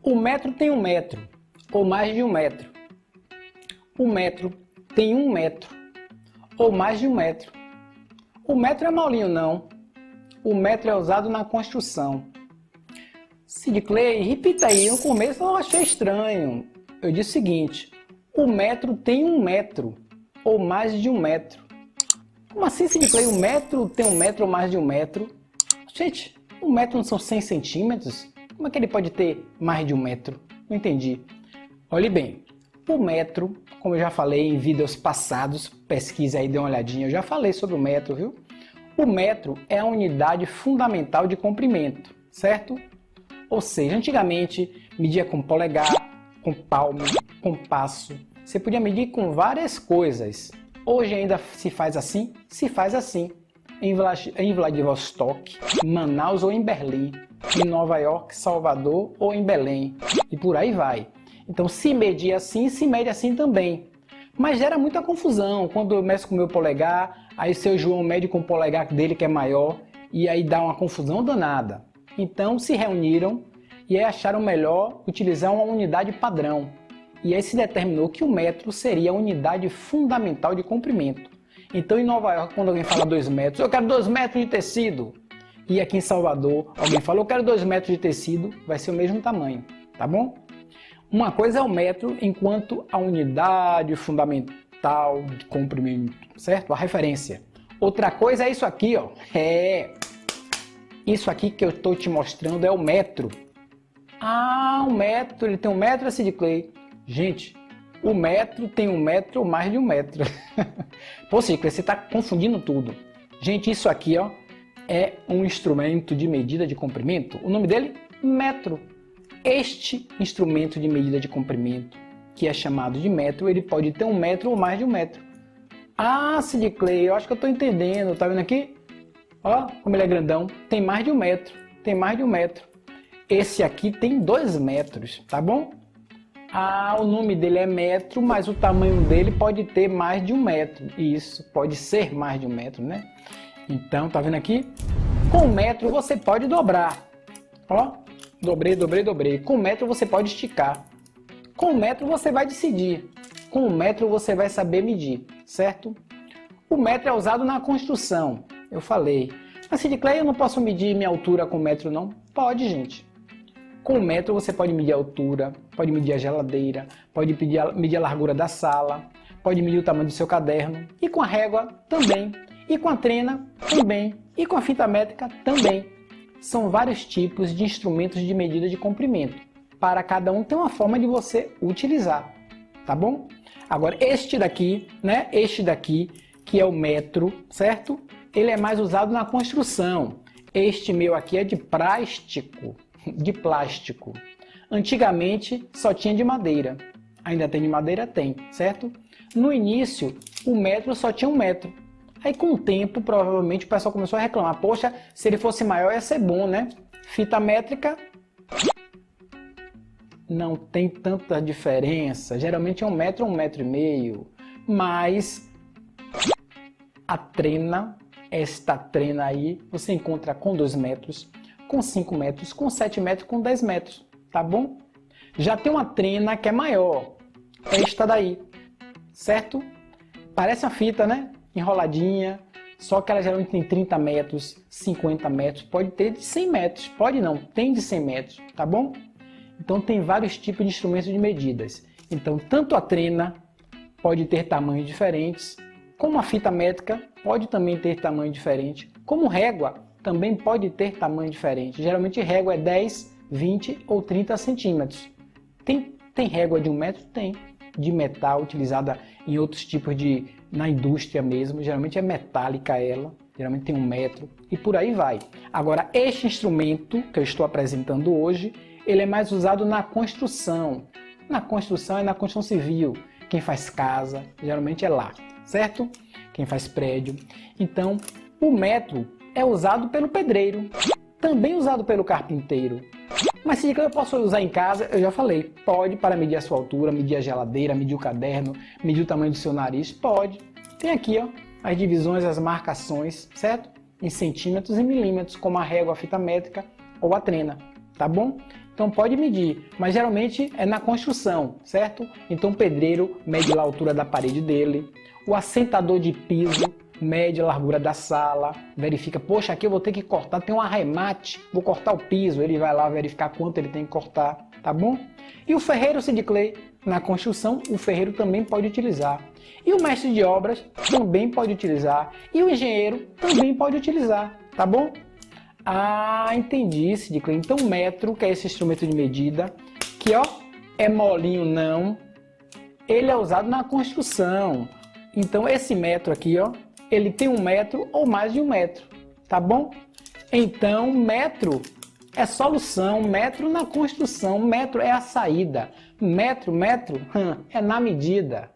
O metro tem 1 metro, ou mais de 1 metro. O metro tem 1 metro, ou mais de 1 metro. O metro é molinho não. O metro é usado na construção. Sid Clay, repita aí, no começo eu achei estranho. Eu disse o seguinte, o metro tem 1 metro, ou mais de 1 metro. Como assim, Sid Clay? O metro tem 1 metro ou mais de 1 metro? Gente, 1 metro não são 100 centímetros? Como é que ele pode ter mais de 1 metro? Não entendi. Olhe bem, o metro, como eu já falei em vídeos passados, pesquise aí, dê uma olhadinha, eu já falei sobre o metro, viu? O metro é a unidade fundamental de comprimento, certo? Ou seja, antigamente media com polegar, com palmo, com passo. Você podia medir com várias coisas. Hoje ainda se faz assim? Se faz assim. Em Vladivostok, Manaus ou em Berlim, em Nova York, Salvador ou em Belém. E por aí vai. Então se medir assim, se mede assim também. Mas gera muita confusão. Quando eu meço com o meu polegar, aí seu João mede com o polegar dele que é maior, e aí dá uma confusão danada. Então se reuniram e aí acharam melhor utilizar uma unidade padrão. E aí se determinou que o metro seria a unidade fundamental de comprimento. Então em Nova York, quando alguém fala 2 metros, eu quero 2 metros de tecido. E aqui em Salvador, alguém fala, eu quero 2 metros de tecido, vai ser o mesmo tamanho, tá bom? Uma coisa é o metro enquanto a unidade fundamental de comprimento, certo? A referência. Outra coisa é isso aqui, ó. Isso aqui que eu estou te mostrando é o metro. Ah, o metro, ele tem 1 metro, Sid Clay. Gente, o metro tem 1 metro ou mais de 1 metro. Pô, Sid Clay, você está confundindo tudo. Gente, isso aqui, ó, é um instrumento de medida de comprimento. O nome dele? Metro. Este instrumento de medida de comprimento, que é chamado de metro, ele pode ter 1 metro ou mais de 1 metro. Ah, Sid Clay, eu acho que eu estou entendendo. Tá vendo aqui? Ó, como ele é grandão. Tem mais de 1 metro. Tem mais de 1 metro. Esse aqui tem 2 metros, tá bom? Ah, o nome dele é metro, mas o tamanho dele pode ter mais de 1 metro. Isso, pode ser mais de 1 metro, né? Então, tá vendo aqui? Com 1 metro você pode dobrar. Ó, dobrei, dobrei, dobrei. Com 1 metro você pode esticar. Com 1 metro você vai decidir. Com 1 metro você vai saber medir, certo? O metro é usado na construção, eu falei. Mas Sid Clay, eu não posso medir minha altura com metro não? Pode, gente. Com 1 metro você pode medir a altura, pode medir a geladeira, pode medir a largura da sala, pode medir o tamanho do seu caderno. E com a régua também. E com a trena também. E com a fita métrica também. São vários tipos de instrumentos de medida de comprimento. Para cada um tem uma forma de você utilizar, tá bom? Agora este daqui, né? Este daqui, que é o metro, certo? Ele é mais usado na construção. Este meu aqui é de plástico. De plástico. Antigamente só tinha de madeira. Ainda tem de madeira? Tem, certo? No início, o metro só tinha 1 metro. Aí com o tempo, provavelmente, o pessoal começou a reclamar. Poxa, se ele fosse maior ia ser bom, né? Fita métrica não tem tanta diferença. Geralmente é 1 metro ou 1,5 metro. Mas a trena, esta trena aí, você encontra com 2 metros, com 5 metros, com 7 metros, com 10 metros. Tá bom? Já tem uma trena que é maior. Esta daí. Certo? Parece uma fita, né? Enroladinha, só que ela geralmente tem 30 metros, 50 metros, pode ter de 100 metros, pode não, tem de 100 metros, tá bom? Então tem vários tipos de instrumentos de medidas. Então tanto a trena pode ter tamanhos diferentes, como a fita métrica pode também ter tamanho diferente, como régua também pode ter tamanho diferente. Geralmente régua é 10, 20 ou 30 centímetros. Tem régua de 1 metro? Tem. De metal, utilizada em outros tipos de... na indústria mesmo, geralmente é metálica ela, geralmente tem 1 metro e por aí vai. Agora, este instrumento que eu estou apresentando hoje, ele é mais usado na construção. Na construção é na construção civil. Quem faz casa, geralmente é lá, certo? Quem faz prédio. Então, o metro é usado pelo pedreiro, também usado pelo carpinteiro. Mas se eu posso usar em casa, eu já falei, pode para medir a sua altura, medir a geladeira, medir o caderno, medir o tamanho do seu nariz, pode. Tem aqui, ó, as divisões, as marcações, certo? Em centímetros e milímetros, como a régua, a fita métrica ou a trena, tá bom? Então pode medir, mas geralmente é na construção, certo? Então o pedreiro mede lá a altura da parede dele, o assentador de piso mede a largura da sala, verifica, poxa, aqui eu vou ter que cortar, tem um arremate, vou cortar o piso, ele vai lá verificar quanto ele tem que cortar, tá bom? E o ferreiro Sid Clay, na construção, o ferreiro também pode utilizar. E o mestre de obras também pode utilizar. E o engenheiro também pode utilizar, tá bom? Ah, entendi, Sid Clay. Então o metro, que é esse instrumento de medida, que ó, é molinho não, ele é usado na construção. Então esse metro aqui, ó, ele tem 1 metro ou mais de 1 metro, tá bom? Então metro é solução, metro na construção, metro é a saída, metro é na medida.